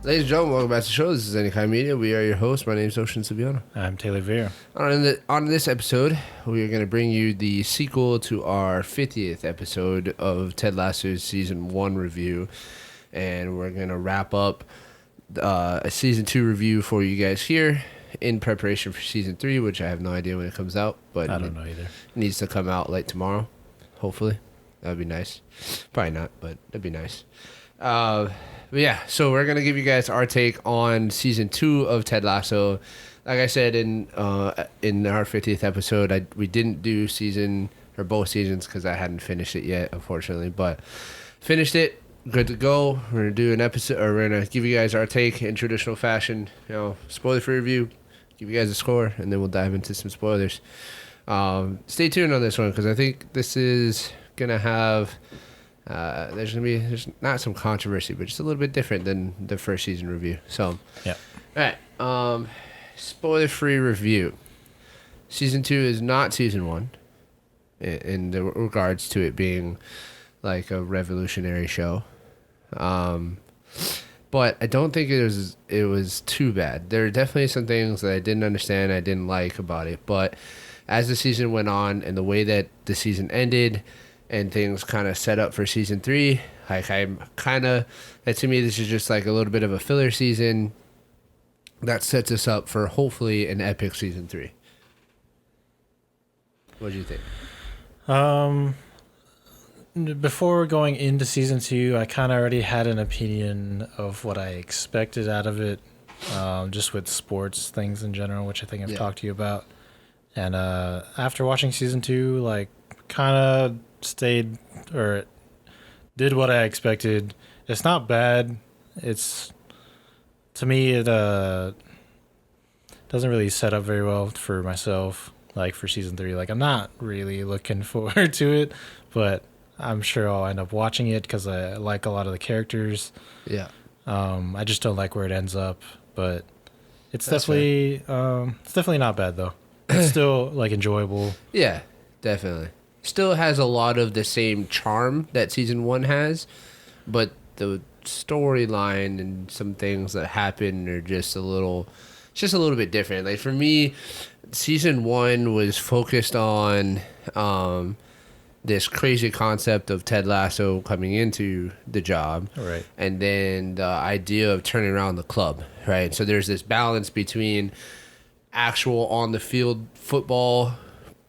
Ladies and gentlemen, welcome back to the show. This is Anykind Media. We are your hosts. My name is Ocean Saviano. I'm Taylor Vera. On this episode, we are going to bring you the sequel to our 50th episode of Ted Lasso's Season 1 review. And we're going to wrap up a Season 2 review for you guys here in preparation for Season 3, which I have no idea when it comes out. But I don't know either. It needs to come out like tomorrow, hopefully. That would be nice. Probably not, but that'd be nice. But yeah, so we're going to give you guys our take on Season 2 of Ted Lasso. Like I said in our 50th episode, we didn't do both seasons because I hadn't finished it yet, unfortunately. But finished it, good to go. We're going to do an episode, or we're going to give you guys our take in traditional fashion. Spoiler-free review, give you guys a score, and then we'll dive into some spoilers. Stay tuned on this one because I think this is going to have... there's not some controversy, but just a little bit different than the first season review. So, yeah. All right. Spoiler-free review. Season 2 is not Season 1 in the regards to it being like a revolutionary show. But I don't think it was too bad. There are definitely some things that I didn't understand, I didn't like about it. But as the season went on and the way that the season ended and things kind of set up for Season 3, to me, this is just like a little bit of a filler season that sets us up for hopefully an epic Season 3. What do you think? Before going into Season 2, I kind of already had an opinion of what I expected out of it, just with sports things in general, which I think I've talked to you about. And after watching Season 2, like, kind of stayed or did what I expected. It's not bad. To me, it doesn't really set up very well for myself, like for Season 3. Like, I'm not really looking forward to it, but I'm sure I'll end up watching it because I like a lot of the characters. Yeah. I just don't like where it ends up, but it's definitely not bad though. It's still like enjoyable. Yeah, definitely. Still has a lot of the same charm that Season 1 has, but the storyline and some things that happen are just a little bit different. Like for me, Season 1 was focused on this crazy concept of Ted Lasso coming into the job, right? And then the idea of turning around the club, right? So there's this balance between actual on the field football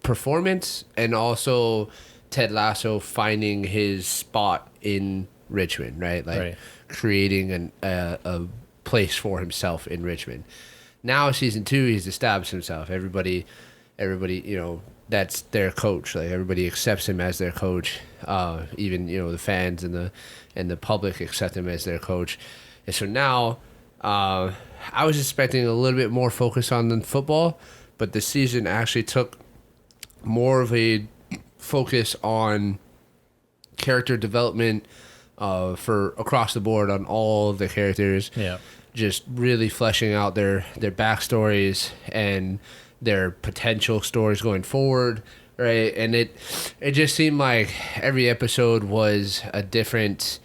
performance and also Ted Lasso finding his spot in Richmond, right? Like creating a place for himself in Richmond. Now Season 2, he's established himself. Everybody, that's their coach. Like everybody accepts him as their coach. Even the fans and the public accept him as their coach. And so now, I was expecting a little bit more focus on the football, but the season actually took more of a focus on character development for across the board on all of the characters. Yeah. Just really fleshing out their backstories and their potential stories going forward, right? And it just seemed like every episode was a different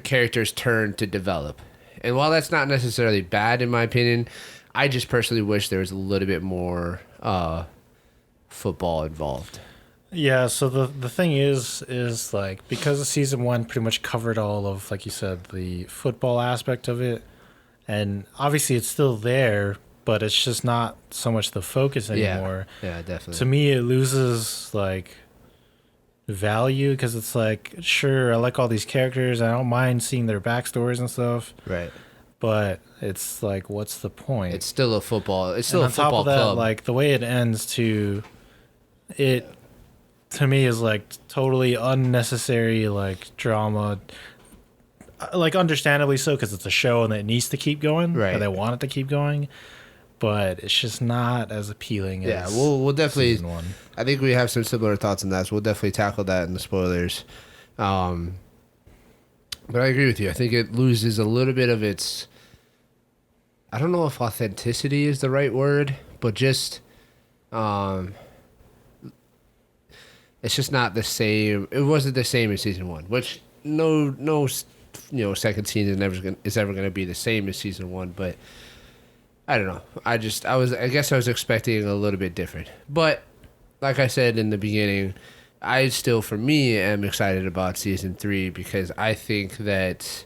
character's turn to develop. And while that's not necessarily bad in my opinion, I just personally wish there was a little bit more football involved. Yeah, so the thing is like, because Season 1 pretty much covered all of, like you said, the football aspect of it, and obviously it's still there, but it's just not so much the focus anymore. Yeah, definitely. To me, it loses like value because it's like, sure, I like all these characters, I don't mind seeing their backstories and stuff, right? But it's like, what's the point? It's still a football. It's still a football club. On top of that, club. like the way it ends, to me is like totally unnecessary, like drama. Like understandably so, because it's a show and it needs to keep going, right? And they want it to keep going, but it's just not as appealing. As we'll definitely. Season 1. I think we have some similar thoughts on that, so we'll definitely tackle that in the spoilers. But I agree with you. I think it loses a little bit of its. I don't know if authenticity is the right word, but just it's just not the same. It wasn't the same in season one, which no second season is ever gonna be the same as season one. But I don't know. I guess I was expecting a little bit different. But like I said in the beginning, I still, for me, am excited about season 3 because I think that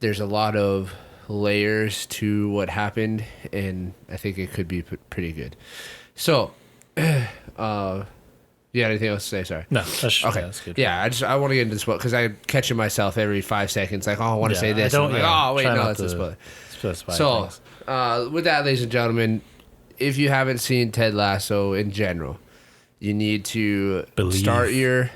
there's a lot of layers to what happened, and I think it could be pretty good. So, you got anything else to say? Sorry. No, that's okay. Yeah, that's good. Yeah, I want to get into this book because I'm catching myself every 5 seconds, like, oh, I want to say this. I'm like, oh, wait, no, it's this book. So, with that, ladies and gentlemen, if you haven't seen Ted Lasso in general, you need to start your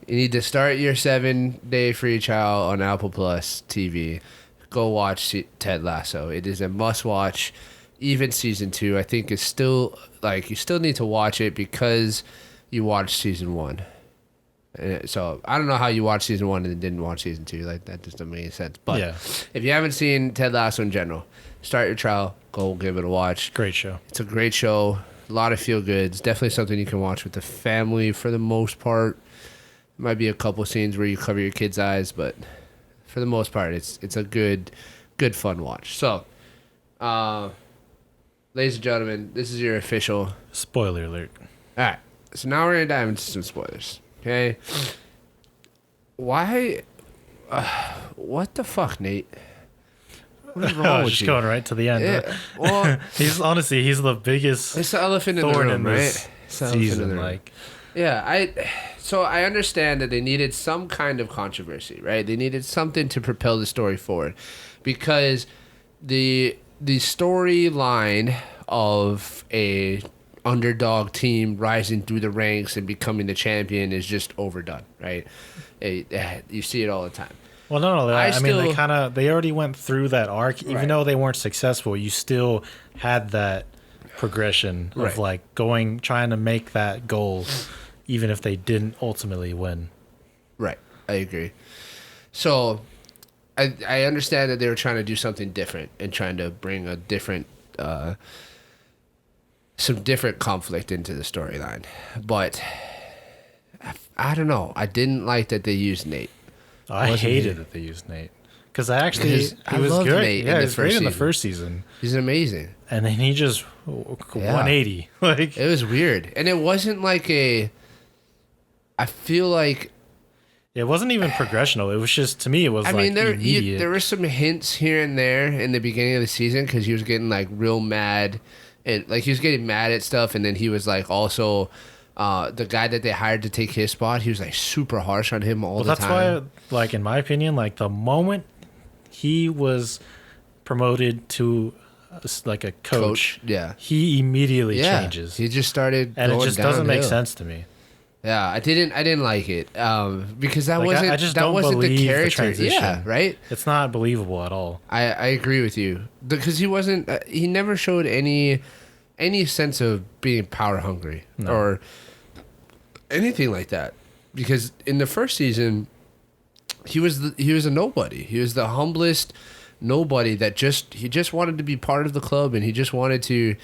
7-day free trial on Apple Plus TV. Go watch Ted Lasso. It is a must-watch. Even season 2, I think, is still you still need to watch it because you watched season 1. So I don't know how you watched season 1 and then didn't watch season 2. Like, that just doesn't make any sense. But if you haven't seen Ted Lasso in general, start your trial. Go give it a watch. Great show. It's a great show. A lot of feel goods. Definitely something you can watch with the family for the most part. Might be a couple scenes where you cover your kids' eyes, but for the most part, it's a good fun watch. So, ladies and gentlemen, this is your official spoiler alert. All right, so now we're gonna dive into some spoilers. Okay, why? What the fuck, Nate? What is wrong with just you? Going right to the end. Yeah, well, he's the biggest. It's the elephant in the room, right? Season, yeah, I understand that they needed some kind of controversy, right? They needed something to propel the story forward, because the storyline of a underdog team rising through the ranks and becoming the champion is just overdone, right? You see it all the time. Well, no, I mean, they already went through that arc. Even though they weren't successful, you still had that progression of trying to make that goal, even if they didn't ultimately win. Right, I agree. So, I understand that they were trying to do something different and trying to bring a different, some different conflict into the storyline, but I don't know. I didn't like that they used Nate. I hated that they used Nate because I was good. Nate he was great in the first season. He's amazing, and then he just 180. It was weird, and it wasn't like I feel like it wasn't even progressional. It was just, to me, it was immediate. There were some hints here and there in the beginning of the season because he was getting real mad, and he was getting mad at stuff, and then he was also. The guy that they hired to take his spot, he was super harsh on him all the time. That's why, in my opinion, the moment he was promoted to a coach, he immediately changes. He just started, and it just doesn't make sense to me. Yeah, I didn't like it because that wasn't I just that don't wasn't believe the character. The transition. Yeah, right. It's not believable at all. I agree with you because he wasn't. He never showed any sense of being power hungry or anything like that, because in the first season he was a nobody. He was the humblest nobody that he just wanted to be part of the club, and he just wanted to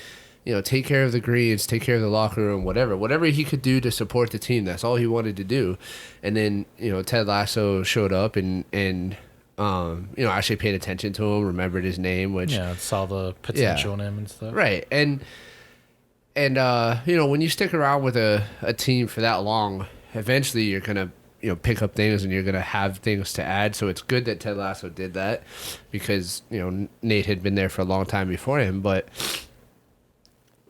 take care of the greens, take care of the locker room, whatever he could do to support the team. That's all he wanted to do. And then Ted Lasso showed up and actually paid attention to him, remembered his name, which saw the potential in him and stuff, right. And when you stick around with a team for that long, eventually you're going to pick up things and you're going to have things to add. So it's good that Ted Lasso did that because, Nate had been there for a long time before him. But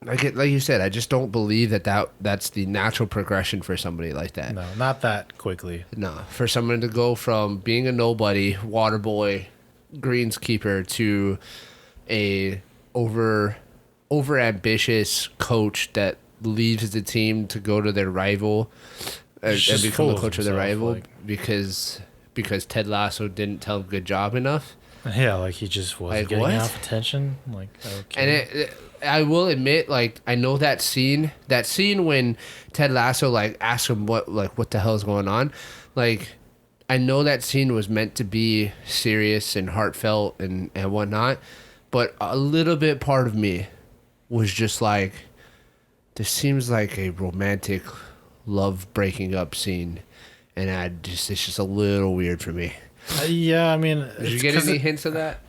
like you said, I just don't believe that's the natural progression for somebody like that. No, not that quickly. No, for someone to go from being a nobody, water boy, greenskeeper to a over ambitious coach that leaves the team to go to their rival and become the coach of their rival because Ted Lasso didn't tell him good job enough. Yeah, he just wasn't getting enough attention. Okay. And I will admit, I know that scene when Ted Lasso asks him what the hell is going on. I know that scene was meant to be serious and heartfelt and whatnot, but a little bit part of me was just this seems like a romantic love breaking up scene, and it's just a little weird for me. Yeah, I mean, Did you get any hints of that?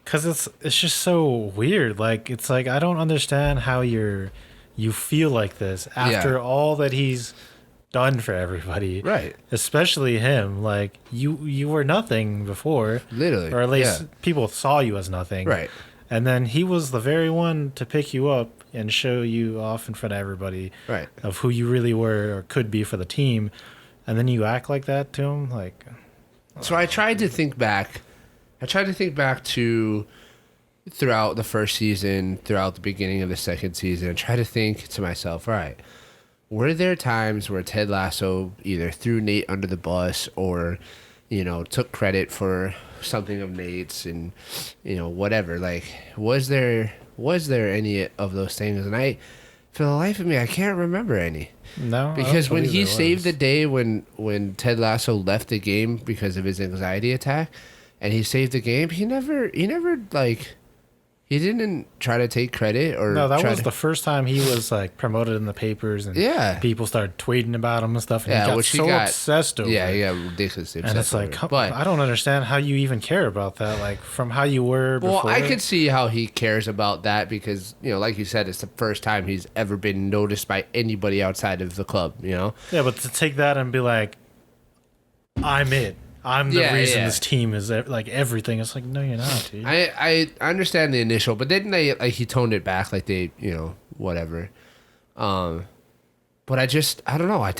Because it's just so weird. Like, it's like I don't understand how you feel like this after all that he's done for everybody, Right? Especially him. Like you were nothing before, Literally, or at least people saw you as nothing, right? And then he was the very one to pick you up and show you off in front of everybody, right, of who you really were or could be for the team, and then you act like that to him, like. So I tried to think back. To throughout the first season, throughout the beginning of the second season, and try to think to myself, all right, were there times where Ted Lasso either threw Nate under the bus or, took credit for something of Nate's and, whatever? Like, was there any of those things? And for the life of me, I can't remember any. No, because when he saved the day when Ted Lasso left the game because of his anxiety attack, and he saved the game, he never like. He didn't try to take credit or... No, that was the first time he was, like, promoted in the papers and people started tweeting about him and stuff, and he got obsessed over it. Yeah, he got ridiculously obsessed. And it's like, but I don't understand how you even care about that, like, from how you were before. Well, I could see how he cares about that because, like you said, it's the first time he's ever been noticed by anybody outside of the club, Yeah, but to take that and be like, I'm it. I'm the reason this team is like everything. It's like, no, you're not, dude. I understand the initial, but then he toned it back, like they, whatever. But I don't know. I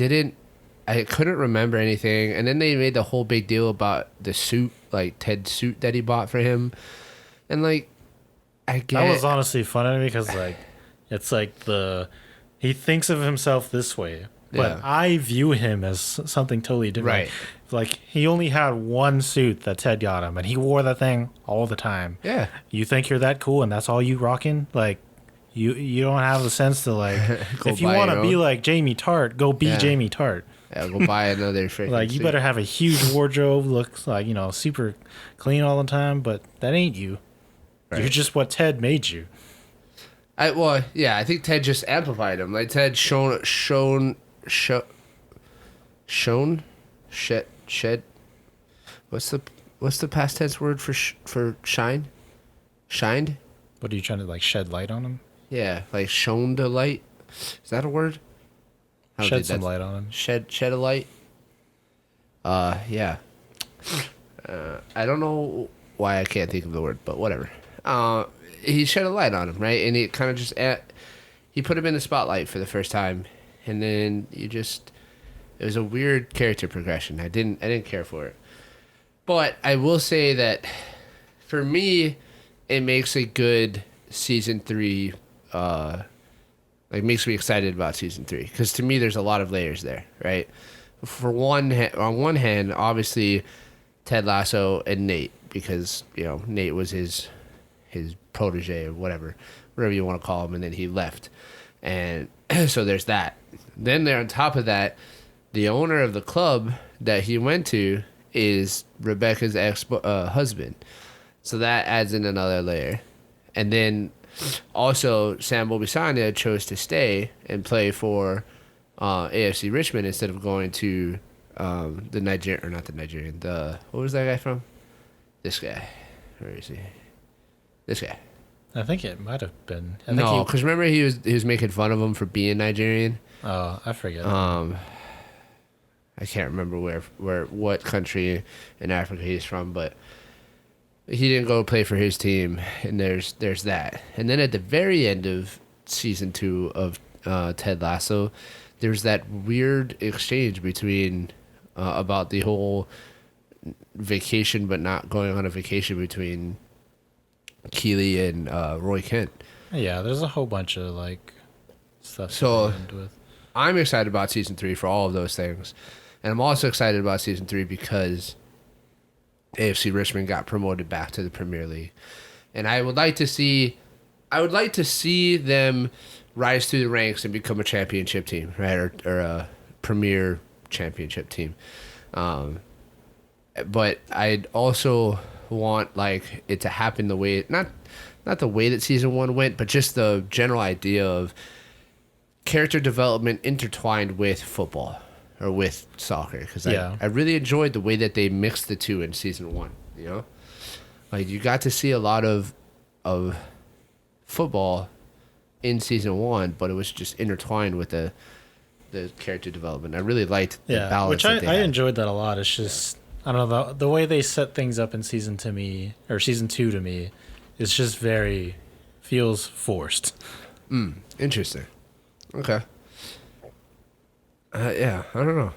couldn't remember anything. And then they made the whole big deal about the suit, like Ted's suit that he bought for him. And like, that was honestly funny to me because like, it's like he thinks of himself this way. But I view him as something totally different. Right. Like, he only had one suit that Ted got him, and he wore that thing all the time. Yeah. You think you're that cool, and that's all you rocking? Like, you don't have the sense to, like, if you want to be like Jamie Tart, go be Jamie Tart. Yeah, go buy another freaking Like, you suit. better have a huge wardrobe, looks like, super clean all the time, but that ain't you. Right. You're just what Ted made you. I think Ted just amplified him. Like, Ted shed. What's the past tense word for shine? Shined? What are you trying to like shed light on him? Yeah, like shone the light. Is that a word? Shed some light on him. Shed a light. Yeah. I don't know why I can't think of the word, but whatever. He shed a light on him, right? And it kind of just he put him in the spotlight for the first time, and then it was a weird character progression. I didn't care for it. But I will say that for me, it makes a good season 3, makes me excited about season 3. Because to me, there's a lot of layers there, right? On one hand, obviously, Ted Lasso and Nate, because, Nate was his protege or whatever you want to call him, and then he left. And so there's that. Then there on top of that, the owner of the club that he went to is Rebecca's ex-husband. So that adds in another layer. And then also Sam Bobisanya chose to stay and play for AFC Richmond instead of going to what was that guy from? This guy. Where is he? This guy. I think it might have been. No, because remember he was making fun of him for being Nigerian. Oh, I forget. I can't remember what country in Africa he's from, but he didn't go play for his team, and there's that. And then at the very end of season 2 of Ted Lasso, there's that weird exchange between about the whole vacation but not going on a vacation between Keeley and Roy Kent. Yeah, there's a whole bunch of like stuff. So I'm excited about season 3 for all of those things. And I'm also excited about season 3 because AFC Richmond got promoted back to the Premier League. And I would like to see them rise through the ranks and become a championship team, right? Or a premier championship team. But I'd also want like it to happen the way not the way that season 1 went, but just the general idea of character development intertwined with football, or with soccer, because Yeah. I really enjoyed the way that they mixed the two in season 1. You know, like you got to see a lot of football in season 1, but it was just intertwined with the character development. I really liked the balance. Which that they I had. enjoyed that a lot. It's just I don't know the way they set things up in season 2 to me, is just feels forced. Interesting. Okay. Yeah, I don't know.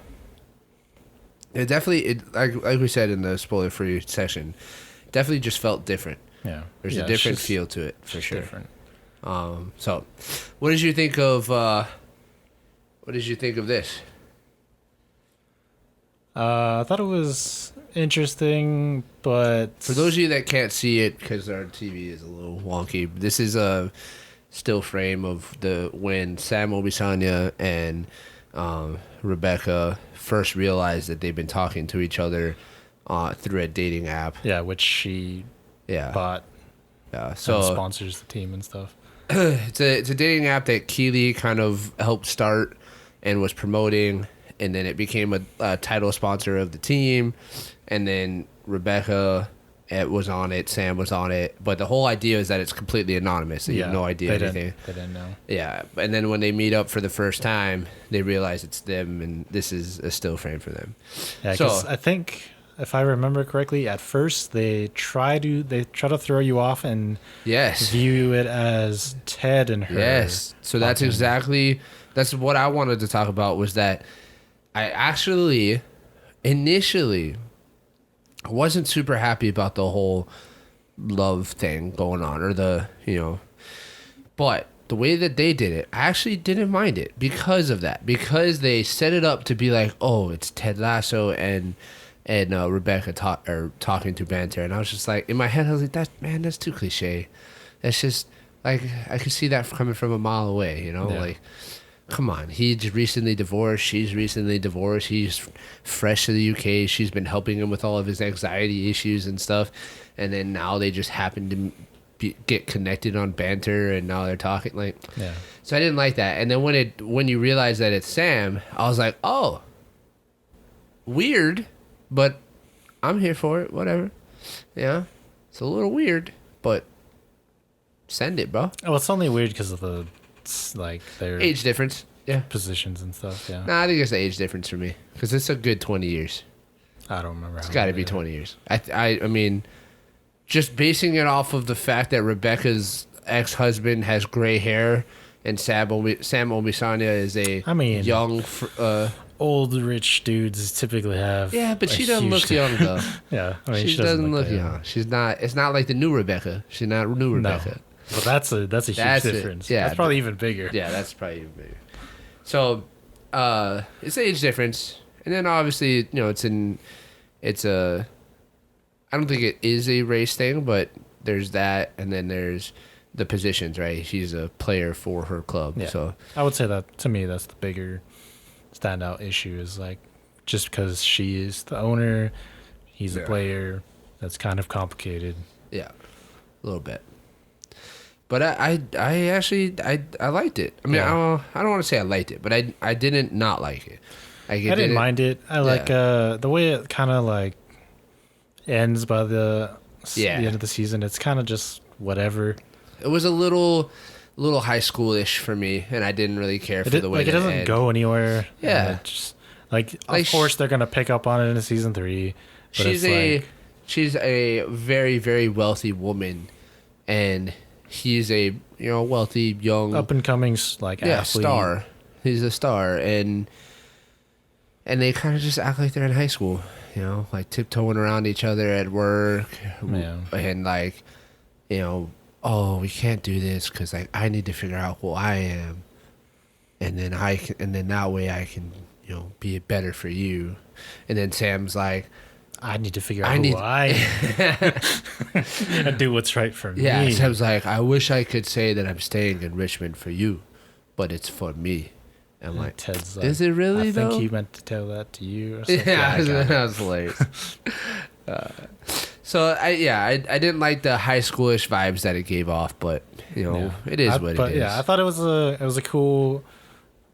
It definitely, like we said in the spoiler-free section, definitely just felt different. Yeah, There's a different feel to it for sure. Different. So, what did you think of? What did you think of this? I thought it was interesting, but For those of you that can't see it because our TV is a little wonky, this is a still frame of when Sam Obisanya and Rebecca first realized that they've been talking to each other through a dating app. Yeah, which she bought. Yeah, so and sponsors the team and stuff. it's a dating app that Keely kind of helped start and was promoting, and then it became a title sponsor of the team, and then Rebecca was on it, Sam was on it, but the whole idea is that it's completely anonymous. So you have no idea anything. They didn't know. Yeah, and then when they meet up for the first time, they realize it's them, and this is a still frame for them. Yeah, because I think if I remember correctly, at first they try to throw you off and view it as Ted and her. Yes, so that's what I wanted to talk about, was that I actually initially wasn't super happy about the whole love thing going on, or but the way that they did it, I actually didn't mind it because of that, because they set it up to be like, oh, it's Ted Lasso and Rebecca talking to banter, and I was just like, in my head I was like, that's too cliche. That's just like, I could see that coming from a mile away, like, come on, he's recently divorced, she's recently divorced, he's fresh to the UK, she's been helping him with all of his anxiety issues and stuff, and then now they just happen to get connected on banter, and now they're talking, like, so I didn't like that. And then when you realize that it's Sam, I was like, oh, weird, but I'm here for it, whatever. Yeah, it's a little weird, but send it, bro. Oh, it's only weird because of their age difference, positions and stuff. Yeah. Nah, I think it's the age difference for me, because it's a good 20 years. I don't remember. It's got to be 20 years. I mean, just basing it off of the fact that Rebecca's ex-husband has gray hair and Sam Obisanya is a young. Old rich dudes typically have. Yeah, but she doesn't look young though. Yeah, she doesn't look young. She's not. It's not like the new Rebecca. She's not new Rebecca. No. But that's a huge difference. Yeah, that's probably even bigger. Yeah, that's probably even bigger. So, it's an age difference, and then obviously, it's a. I don't think it is a race thing, but there's that, and then there's the positions, right? She's a player for her club. Yeah. So I would say that, to me, that's the bigger standout issue, is like, just because she is the owner, he's a player, that's kind of complicated. Yeah, a little bit. But I actually liked it. I mean, I don't want to say I liked it, but I didn't not like it. I didn't mind it. I like the way it kind of like ends by the end of the season. It's kind of just whatever. It was a little high schoolish for me, and I didn't really care for the way it doesn't go anywhere. Yeah, just of course they're gonna pick up on it in season 3. But she's a very, very wealthy woman, and he's a wealthy young up and coming athlete. Star. He's a star, and they kind of just act like they're in high school, like tiptoeing around each other at work, and oh, we can't do this because I need to figure out who I am, and then that way I can be better for you, and then Sam's like, I need to figure out who I am and do what's right for me. Yeah, Sam's like, I wish I could say that I'm staying in Richmond for you, but it's for me. I'm like, Ted's is it really though? I think he meant to tell that to you or something. Yeah, that was hilarious. So I didn't like the high schoolish vibes that it gave off, but it is what it is. Yeah, I thought it was a cool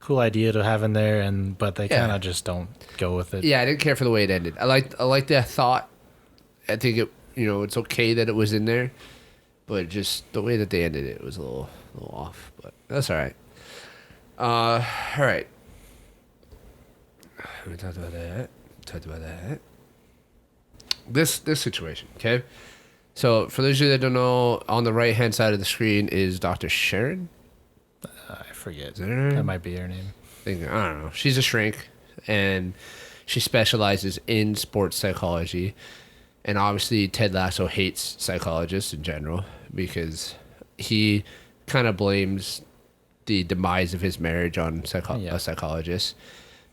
cool idea to have in there, but they Yeah. kind of just don't go with it. Yeah, I didn't care for the way it ended. I like the thought. I think it's okay that it was in there, but just the way that they ended it was a little off. But that's all right. All right. We talked about that. This situation, okay? So for those of you that don't know, on the right hand side of the screen is Dr. Sharon. I forget. Is that her name? That might be her name. I don't know. She's a shrink, and she specializes in sports psychology. And obviously, Ted Lasso hates psychologists in general because he kind of blames the demise of his marriage on a psychologist,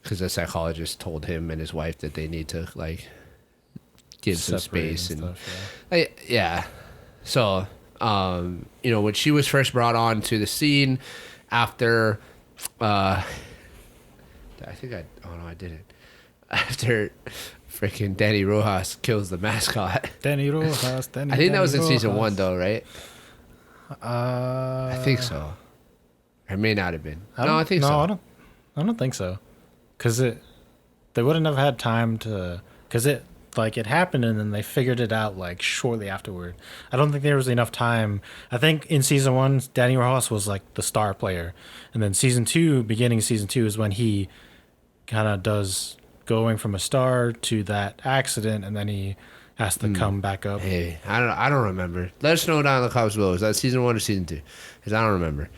because the psychologist told him and his wife that they need to like give some space and stuff, yeah. So when she was first brought on to the scene after I didn't after freaking Danny Rojas kills the mascot. Danny Rojas. I think that was in season 1 though, right? I think so. It may not have been. I think so. I don't think so. Because they wouldn't have had time to... Because it happened and then they figured it out like shortly afterward. I don't think there was enough time. I think in season 1, Danny Rojas was like the star player. And then beginning of season 2 is when he kind of does going from a star to that accident, and then he has to come back up. Hey, I don't remember. Let us know down in the comments below. Is that season 1 or season 2? Because I don't remember.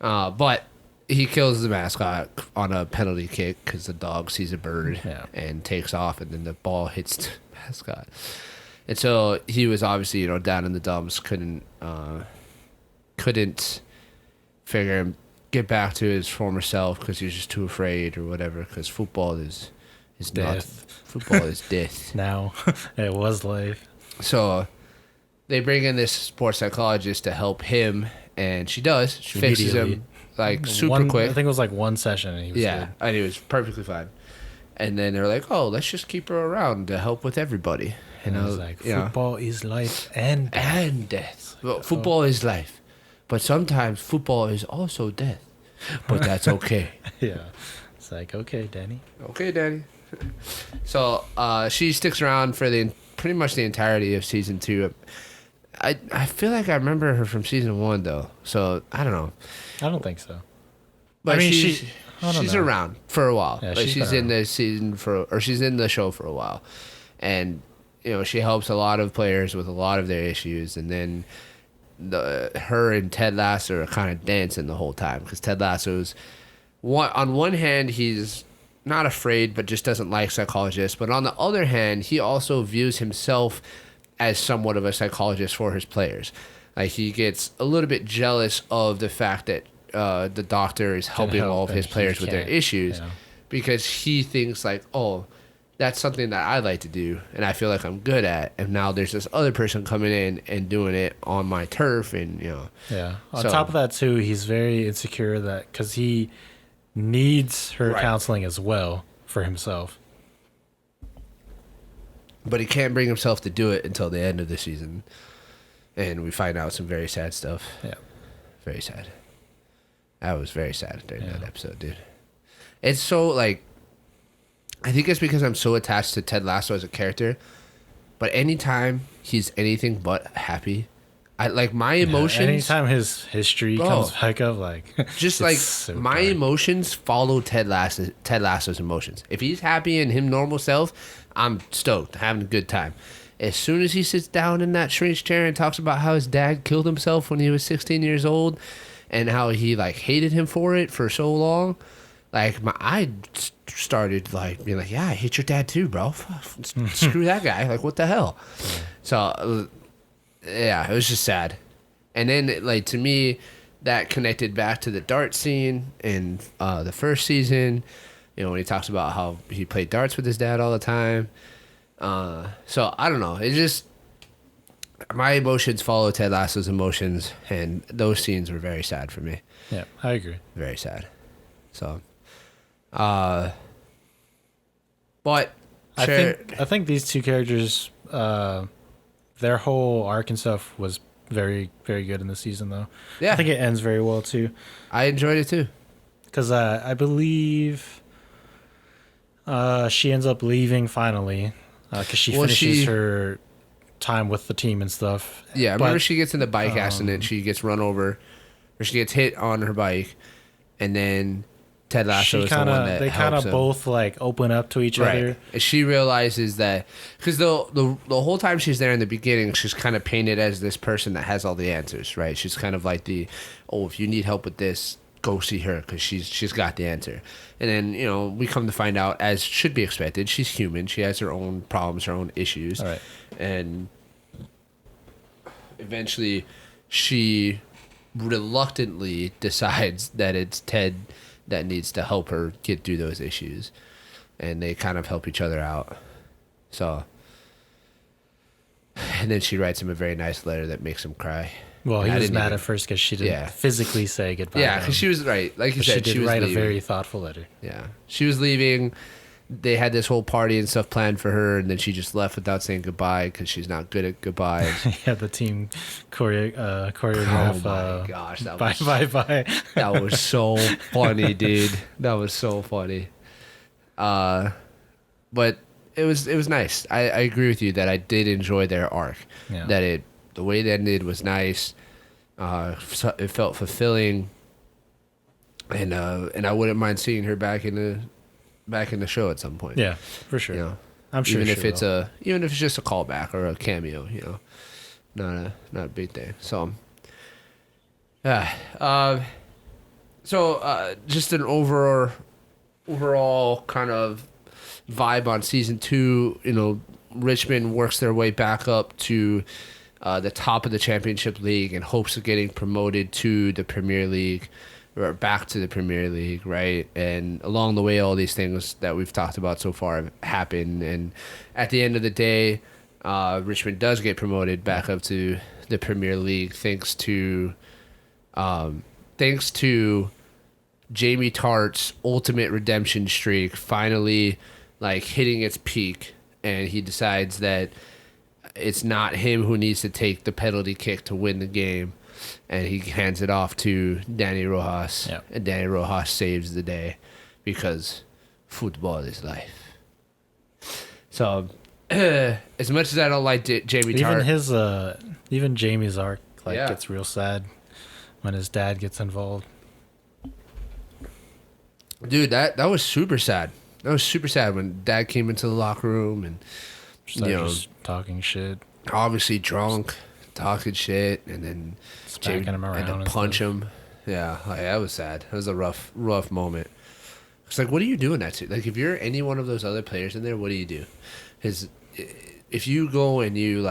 But he kills the mascot on a penalty kick because the dog sees a bird and takes off, and then the ball hits the mascot. And so he was obviously down in the dumps, couldn't figure him get back to his former self because he was just too afraid or whatever. Because football is death. Football is death. Now it was life. So they bring in this sports psychologist to help him, and she does. She fixes him super quick. I think it was like one session, and he was good. And he was perfectly fine. And then they're like, "Oh, let's just keep her around to help with everybody." And I was like, "Football is life and death. Well, football is life, but sometimes football is also death. But that's okay." Yeah, it's like, okay, Danny. Okay, Danny. So she sticks around for pretty much the entirety of season 2. I feel like I remember her from season 1 though, so I don't know. I don't think so. But I mean, she's around for a while. Yeah, she's in the she's in the show for a while, and she helps a lot of players with a lot of their issues, and then her and Ted Lasso are kind of dancing the whole time because Ted Lasso's on one hand he's not afraid but just doesn't like psychologists, but on the other hand he also views himself as somewhat of a psychologist for his players. Like he gets a little bit jealous of the fact that the doctor is helping all of his players with their issues, because he thinks like, oh, that's something that I like to do and I feel like I'm good at, and now there's this other person coming in and doing it on my turf, and on top of that too, he's very insecure that because he needs her counseling as well for himself. But he can't bring himself to do it until the end of the season. And we find out some very sad stuff. Yeah. Very sad. I was very sad during that episode, dude. It's so, I think it's because I'm so attached to Ted Lasso as a character. But anytime he's anything but happy, my emotions... Anytime his history comes back up, just my emotions follow Ted Lasso's emotions. If he's happy in him normal self, I'm stoked, having a good time. As soon as he sits down in that shrink chair and talks about how his dad killed himself when he was 16 years old and how he hated him for it for so long, I started being like, yeah, I hate your dad too, bro. Screw that guy. What the hell? So yeah, it was just sad. And then to me, that connected back to the dart scene in the first season, when he talks about how he played darts with his dad all the time. So I don't know. It just, my emotions follow Ted Lasso's emotions, and those scenes were very sad for me. Yeah, I agree. Very sad. So, but I think these two characters, their whole arc and stuff was very, very good in the season, though. Yeah, I think it ends very well too. I enjoyed it too. because I believe she ends up leaving finally because she finishes her time with the team and stuff. Yeah, I remember she gets in the bike accident. She gets run over, or she gets hit on her bike, and then Ted Lasso is the one that they kind of both like open up to each other. And she realizes that because the whole time she's there in the beginning, she's kind of painted as this person that has all the answers, right? She's kind of like if you need help with this, go see her because she's got the answer. And then we come to find out, as should be expected, she's human. She has her own problems, her own issues, right. And eventually she reluctantly decides that it's Ted that needs to help her get through those issues, and they kind of help each other out. So, and then she writes him a very nice letter that makes him cry. Well, he was mad at first because she didn't physically say goodbye. Yeah, because she was like you said, she was write leaving. A very thoughtful letter. Yeah, she was leaving. They had this whole party and stuff planned for her, and then she just left without saying goodbye because she's not good at goodbyes. Yeah, the team choreograph. Oh my gosh, bye. That was so funny, dude. That was so funny. But it was nice. I agree with you that I did enjoy their arc. Yeah. That the way it ended was nice. It felt fulfilling, and I wouldn't mind seeing her back in the show at some point. Yeah, for sure. I'm sure. Even if it's just a callback or a cameo, not a big thing. So, yeah. Just an overall kind of vibe on season 2. Richmond works their way back up to the top of the championship league in hopes of getting promoted to the Premier League. Or back to the Premier League, right? And along the way, all these things that we've talked about so far have happened. And at the end of the day, Richmond does get promoted back up to the Premier League thanks to Jamie Tartt's ultimate redemption streak finally hitting its peak, and he decides that it's not him who needs to take the penalty kick to win the game. And he hands it off to Danny Rojas. Yep. And Danny Rojas saves the day because football is life. So, as much as I don't like Jamie Tartt... Even Jamie's arc gets real sad when his dad gets involved. Dude, that was super sad. That was super sad when Dad came into the locker room and... just talking shit. Obviously drunk, talking shit, and then... Smacking him around and to punch him. Yeah, that was sad. That was a rough moment. It's what are you doing that to? If you're any one of those other players in there, what do you do? Because if you go and you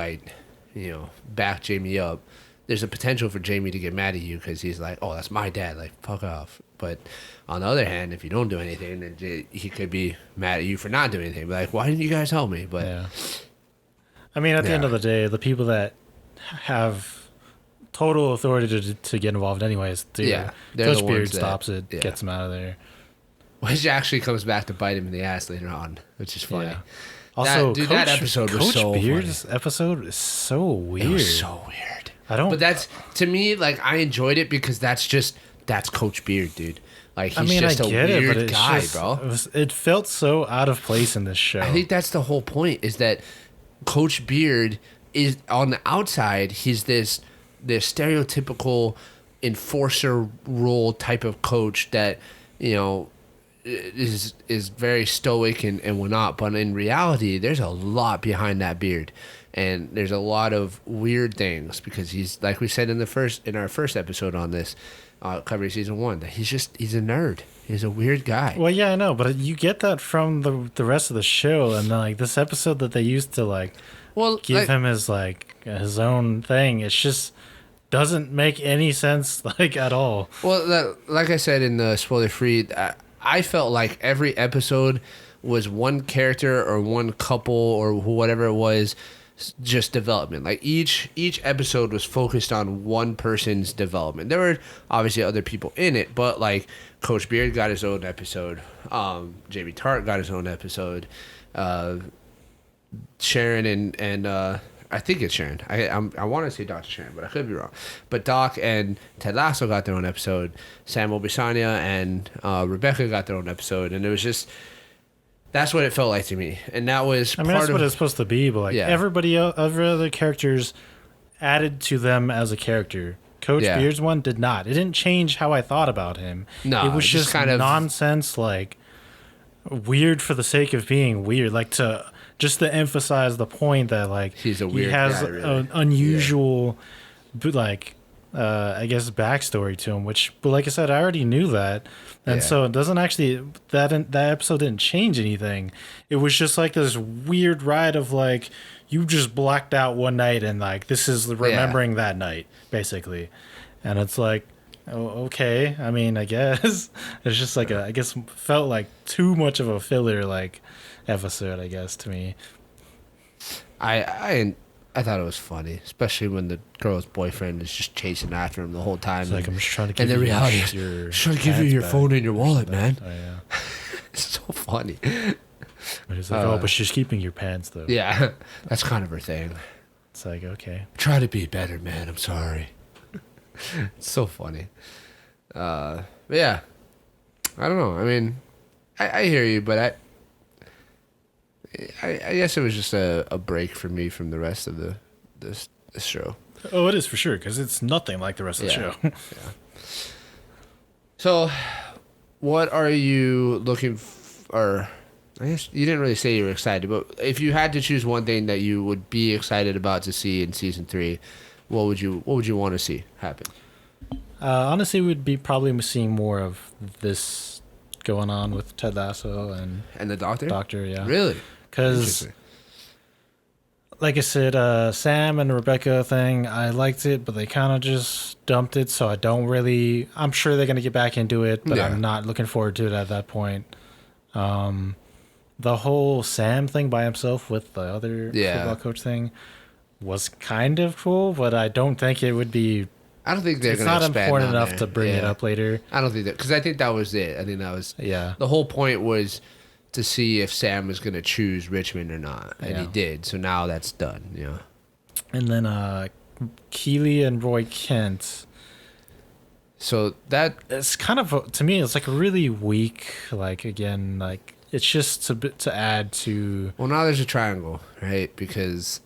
back Jamie up, there's a potential for Jamie to get mad at you because he's like, oh, that's my dad. Fuck off. But on the other hand, if you don't do anything, then he could be mad at you for not doing anything. Why didn't you guys help me? But yeah. I mean, at the end of the day, the people that have total authority to get involved anyways. Coach Beard stops it, gets him out of there. Which actually comes back to bite him in the ass later on, which is funny. Yeah. Also, that episode was so funny. Coach Beard's episode is so weird. It was so weird. But that's, to me, I enjoyed it because that's Coach Beard, dude. He's just a weird guy, bro. It felt so out of place in this show. I think that's the whole point, is that Coach Beard is, on the outside, he's this stereotypical enforcer role type of coach that is very stoic and whatnot, but in reality there's a lot behind that beard, and there's a lot of weird things because he's, like we said in our first episode on this covering season 1, that he's a nerd. He's a weird guy. Well, yeah, I know, but you get that from the rest of the show, and this episode that they used to give him as his own thing, it's just doesn't make any sense at all. Well, like I said in the spoiler free, I felt like every episode was one character or one couple or whatever it was, just development. Each episode was focused on one person's development. There were obviously other people in it, but Coach Beard got his own episode. Jamie Tartt got his own episode. Sharon and I think it's Sharon. I want to say Dr. Sharon, but I could be wrong. But Doc and Ted Lasso got their own episode. Samuel Bisanya and Rebecca got their own episode, and it was just that's what it felt like to me. And that was that's what it's supposed to be. But like every other characters added to them as a character. Coach Beard's one did not. It didn't change how I thought about him. No, it was just kind of nonsense, like weird for the sake of being weird, like to emphasize the point that like he's a weird he has guy, really. An unusual, like I guess backstory to him. Which, but like I said, I already knew that, and so it doesn't actually that episode didn't change anything. It was just like this weird ride of like you just blacked out one night and like this is remembering that night basically, and it's like. Oh, okay. I mean, I guess it's just like I guess felt like too much of a filler like episode, I guess, to me. I thought it was funny, especially when the girl's boyfriend is just chasing after him the whole time. It's like I'm just trying to give you reality is, trying to give you your phone and your wallet, man. Oh, yeah. It's so funny. But he's like, but she's keeping your pants though. Yeah, that's kind of her thing. It's like, okay. Try to be better, man. I'm sorry. It's so funny. But yeah, I don't know. I mean, I hear you, but I guess it was just a break for me from the rest of this show. Oh, it is for sure because it's nothing like the rest of the show. Yeah. So, what are you looking for? I guess you didn't really say you were excited, but if you had to choose one thing that you would be excited about to see in season 3. What would you want to see happen? Honestly, we'd be probably seeing more of this going on with Ted Lasso and the Doctor. Yeah, really? Because, like I said, Sam and Rebecca thing, I liked it, but they kind of just dumped it. So I don't really. I'm sure they're gonna get back into it, but I'm not looking forward to it at that point. The whole Sam thing by himself with the other football coach thing. Was kind of cool, but I don't think it would be. I don't think they're going to expand. It's not important enough to bring it up later. I don't think that because I think that was it. I think that was the whole point was to see if Sam was going to choose Richmond or not, and he did. So now that's done. Yeah. And then Keeley and Roy Kent. So that it's kind of to me, it's like really weak. Like again, like it's just to add to. Well, now there's a triangle, right? Because.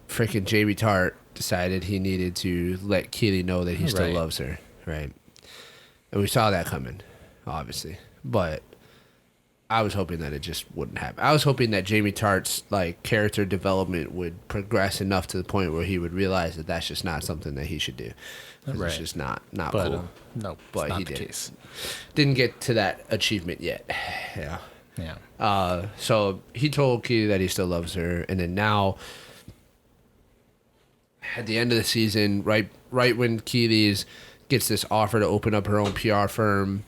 Freaking Jamie Tart decided he needed to let Keeley know that he still loves her, right? And we saw that coming, obviously. But I was hoping that it just wouldn't happen. I was hoping that Jamie Tart's like character development would progress enough to the point where he would realize that that's just not something that he should do. It's just not cool. No, but not he the did. Case. Didn't get to that achievement yet. Yeah. Yeah. So he told Keeley that he still loves her, and then now. At the end of the season, right when Keeley gets this offer to open up her own PR firm,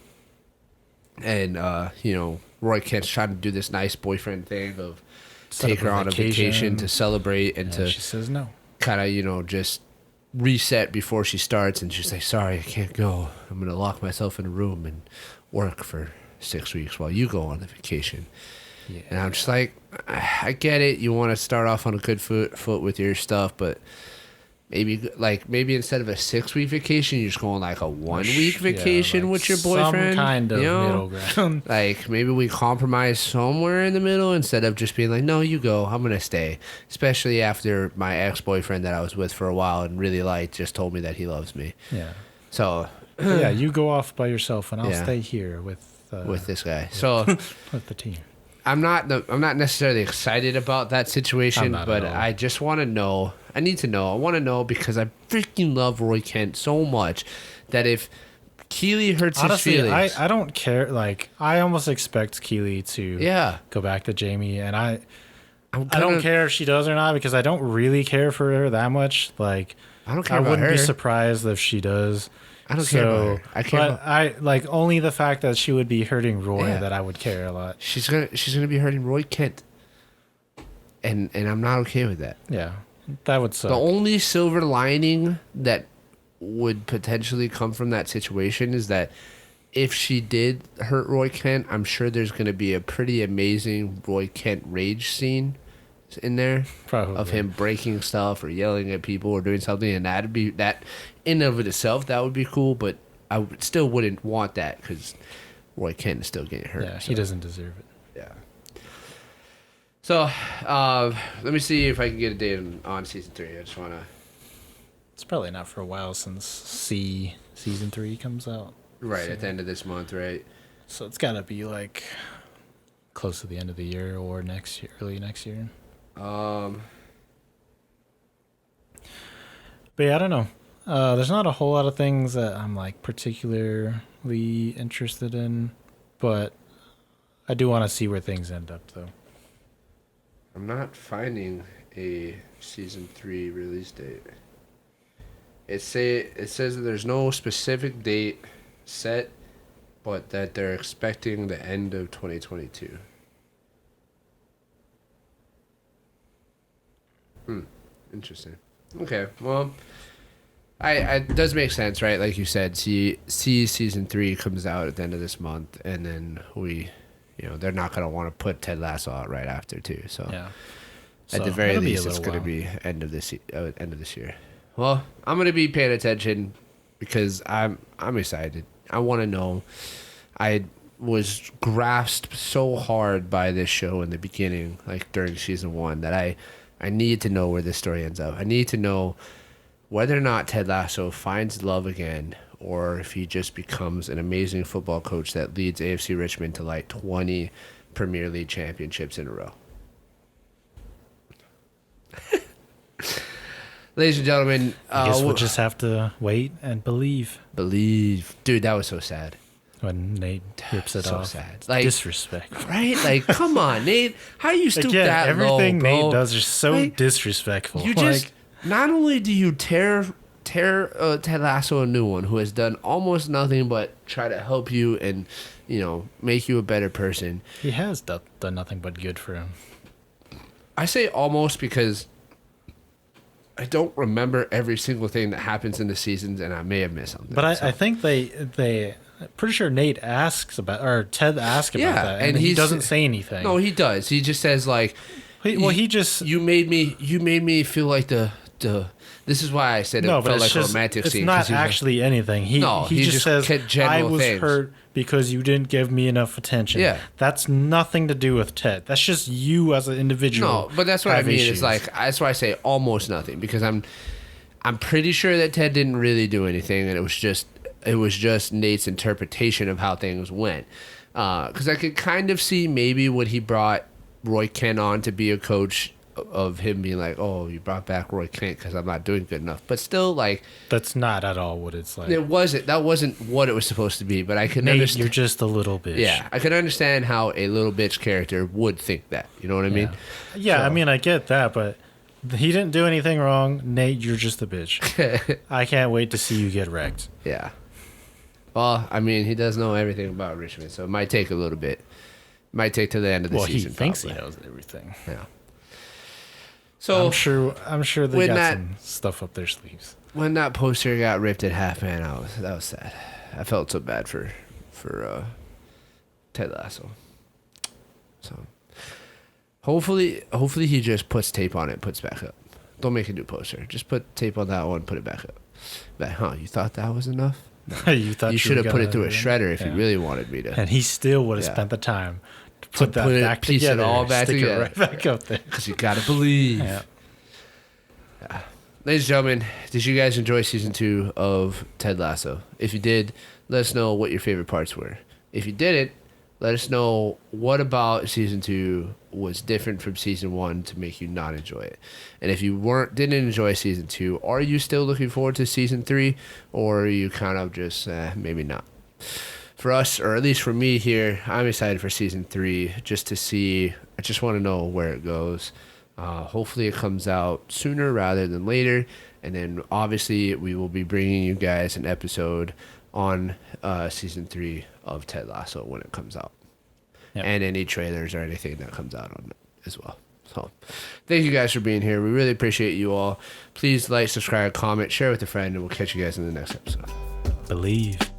and Roy Kent's trying to do this nice boyfriend thing of take her on a vacation to celebrate and she says no. Kind of just reset before she starts, and she's like, "Sorry, I can't go. I'm gonna lock myself in a room and work for 6 weeks while you go on the vacation." Yeah. And I'm just like, I get it. You want to start off on a good foot with your stuff, but. Maybe instead of a 6-week vacation, you're just going like a 1-week vacation with your boyfriend. Some kind of middle ground. Like maybe we compromise somewhere in the middle instead of just being like, no, you go, I'm gonna stay. Especially after my ex-boyfriend that I was with for a while and really liked just told me that he loves me. Yeah. So. You go off by yourself and I'll stay here with this guy. So. With the team. I'm not necessarily excited about that situation, but I just want to know. I need to know. I want to know because I freaking love Roy Kent so much that if Keeley hurts his feelings, I don't care. Like I almost expect Keeley to go back to Jamie, and I don't care if she does or not because I don't really care for her that much. Like I don't care about her. I wouldn't be surprised if she does. I don't care about her. I care but I like only the fact that she would be hurting Roy that I would care a lot. She's gonna be hurting Roy Kent, and I'm not okay with that. Yeah, that would suck. The only silver lining that would potentially come from that situation is that if she did hurt Roy Kent, I'm sure there's gonna be a pretty amazing Roy Kent rage scene in there. Probably. Of him breaking stuff or yelling at people or doing something, and that'd be that in of itself that would be cool. But still wouldn't want that because Roy Kent is still getting hurt. Yeah, he doesn't deserve it. Yeah. So let me see if I can get a date on season 3. I just want to. It's probably not for a while since season 3 comes out. Right, so, at the end of this month, right? So it's got to be like close to the end of the year or early next year. But yeah, I don't know. There's not a whole lot of things that I'm like particularly interested in, but I do want to see where things end up, though. I'm not finding a season 3 release date. It says that there's no specific date set, but that they're expecting the end of 2022. Interesting. Okay, well, it does make sense, right? Like you said, see season 3 comes out at the end of this month, and then they're not gonna want to put Ted Lasso out right after too. So, yeah. At the very least, it's gonna be end of this year. Well, I'm gonna be paying attention because I'm excited. I want to know. I was grasped so hard by this show in the beginning, like during season 1, that I need to know where this story ends up. I need to know whether or not Ted Lasso finds love again, or if he just becomes an amazing football coach that leads AFC Richmond to like 20 Premier League championships in a row. Ladies and gentlemen, I guess we'll just have to wait and believe. Believe. Dude, that was so sad. When Nate rips it off. So sad. Like, disrespect. Right? Like, come on, Nate. How you stoop that everything low, bro? Nate does is so disrespectful. You just, not only do you tear Ted Lasso a new one who has done almost nothing but try to help you and, make you a better person. He has done nothing but good for him. I say almost because I don't remember every single thing that happens in the seasons, and I may have missed something. But I think they pretty sure Nate asks about, or Ted asks about that, and he doesn't say anything. No, he does. He just says like, you made me feel like the. This is why I said it felt like a romantic scene. It's not actually anything. He just says, I was hurt because you didn't give me enough attention. Yeah. That's nothing to do with Ted. That's just you as an individual. No, but that's what I mean. It's like, that's why I say almost nothing, because I'm pretty sure that Ted didn't really do anything, and it was just Nate's interpretation of how things went. Because I could kind of see maybe when he brought Roy Kent on to be a coach, of him being like, oh, you brought back Roy Kent because I'm not doing good enough. But still, like, that's not at all what it's like. That wasn't what it was supposed to be. But I can understand. You're just a little bitch. Yeah, I can understand how a little bitch character would think that. You know what I mean? Yeah, so. I mean, I get that, but he didn't do anything wrong. Nate, you're just a bitch. I can't wait to see you get wrecked. Yeah. Well, I mean, he does know everything about Richmond, so it might take a little bit. Might take to the end of the season. He thinks he knows everything. Yeah. So I'm sure they got some stuff up their sleeves. When that poster got ripped in half, man, that was sad. I felt so bad for Ted Lasso. So hopefully he just puts tape on it and puts back up. Don't make a new poster. Just put tape on that one, put it back up. But you thought that was enough? No. You should have put it through a shredder if you really wanted me to. And he still would have spent the time to put that back piece together. It all back stick together. It right back up there. Because you got to believe. Yeah. Ladies and gentlemen, did you guys enjoy season 2 of Ted Lasso? If you did, let us know what your favorite parts were. If you didn't, let us know what about season 2 was different from season 1 to make you not enjoy it. And if you didn't enjoy season 2, are you still looking forward to season 3, or are you kind of just maybe not? For us, or at least for me here, I'm excited for season 3 just to see. I just want to know where it goes. Hopefully it comes out sooner rather than later. And then obviously we will be bringing you guys an episode on season 3 of Ted Lasso when it comes out. Yep. And any trailers or anything that comes out on it as well. So thank you guys for being here. We really appreciate you all. Please like, subscribe, comment, share with a friend, and we'll catch you guys in the next episode. Believe.